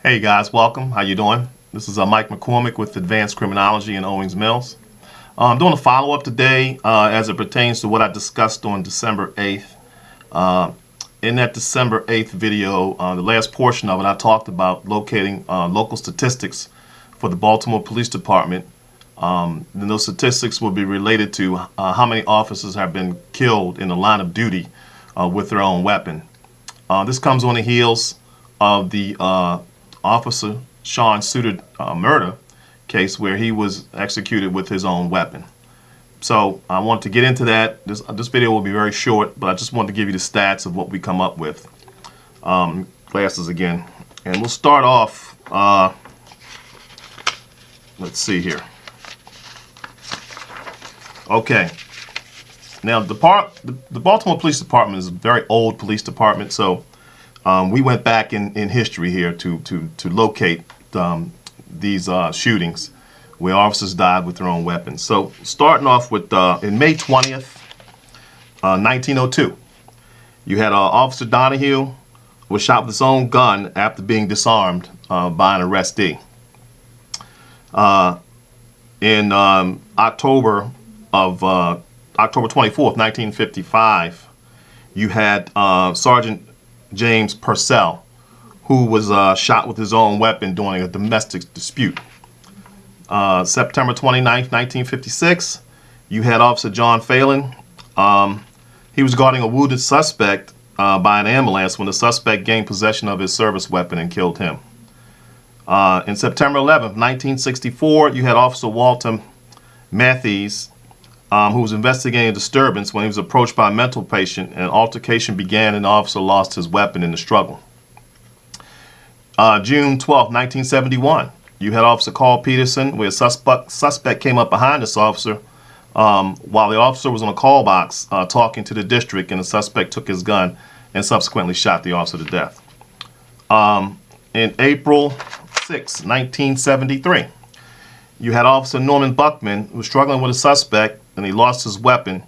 Hey guys, welcome. How you doing? This is Mike McCormick with Advanced Criminology in Owings Mills. I'm doing a follow-up today as it pertains to what I discussed on December 8th. In that December 8th video, the last portion of it, I talked about locating local statistics for the Baltimore Police Department. And those statistics will be related to how many officers have been killed in the line of duty with their own weapon. This comes on the heels of the Officer Sean Suter murder case where he was executed with his own weapon. So I want to get into that. This video will be very short, but I just want to give you the stats of what we come up with. Glasses again. And we'll start off, let's see here. Okay. Now the Baltimore Police Department is a very old police department, so we went back in history here to locate these shootings where officers died with their own weapons. So starting off with in May 20th, 1902, you had Officer Donahue was shot with his own gun after being disarmed by an arrestee. In October 24th, 1955, you had Sergeant James Purcell, who was shot with his own weapon during a domestic dispute. September 29th, 1956, you had Officer John Phelan. He was guarding a wounded suspect by an ambulance when the suspect gained possession of his service weapon and killed him. In September 11th, 1964, you had Officer Walter Matthews, who was investigating a disturbance when he was approached by a mental patient, and an altercation began and the officer lost his weapon in the struggle. June 12, 1971, you had Officer Carl Peterson, where a suspect came up behind this officer while the officer was on a call box talking to the district, and the suspect took his gun and subsequently shot the officer to death. In April 6, 1973, you had Officer Norman Buckman, who was struggling with a suspect, and he lost his weapon,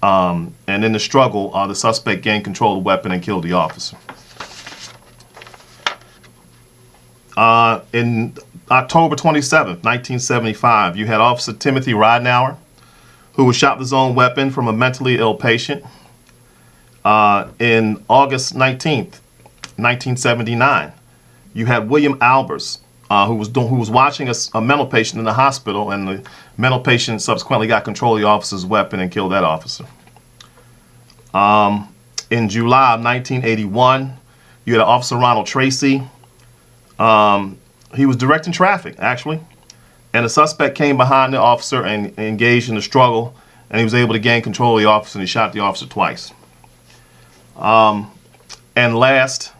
and in the struggle, the suspect gained control of the weapon and killed the officer. In October 27th, 1975, you had Officer Timothy Ridenauer, who was shot with his own weapon from a mentally ill patient. In August 19th, 1979, you had William Albers, who was watching a mental patient in the hospital, and the mental patient subsequently got control of the officer's weapon and killed that officer. In July of 1981, you had Officer Ronald Tracy. He was directing traffic, actually, and the suspect came behind the officer and engaged in a struggle, and he was able to gain control of the officer, and he shot the officer twice. And last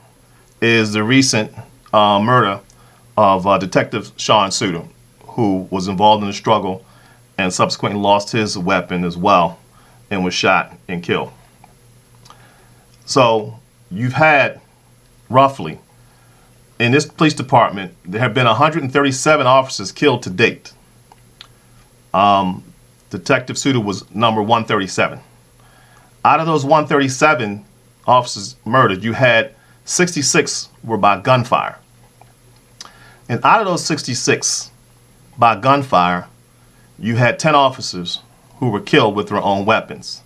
is the recent murder of Detective Sean Suter, who was involved in the struggle and subsequently lost his weapon as well and was shot and killed. So you've had roughly, in this police department, there have been 137 officers killed to date. Detective Suter was number 137. Out of those 137 officers murdered, you had 66 were by gunfire. And out of those 66 by gunfire, you had 10 officers who were killed with their own weapons.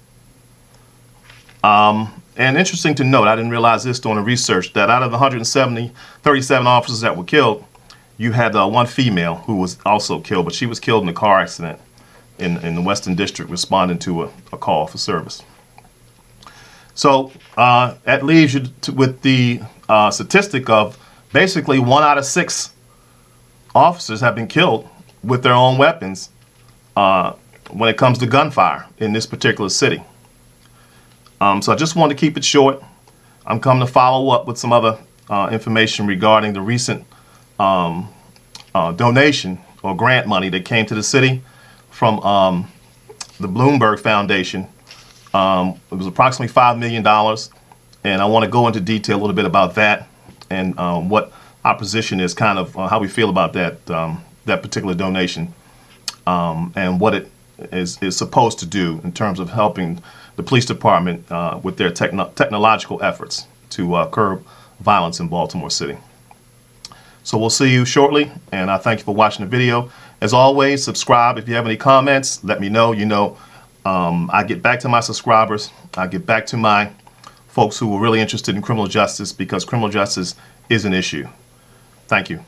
And interesting to note, I didn't realize this during the research, that out of the 137 officers that were killed, you had one female who was also killed, but she was killed in a car accident in the Western District responding to a call for service. So that leaves you with the statistic of basically 1 out of 6 officers have been killed with their own weapons when it comes to gunfire in this particular city. So I just wanted to keep it short. I'm coming to follow up with some other information regarding the recent donation or grant money that came to the city from the Bloomberg Foundation. It was approximately $5 million, and I want to go into detail a little bit about that and what our position is, kind of how we feel about that that particular donation, and what it is supposed to do in terms of helping the police department with their technological efforts to curb violence in Baltimore City. So we'll see you shortly, and I thank you for watching the video. As always, subscribe. If you have any comments, let me know. You know, I get back to my subscribers. I get back to my folks who are really interested in criminal justice, because criminal justice is an issue. Thank you.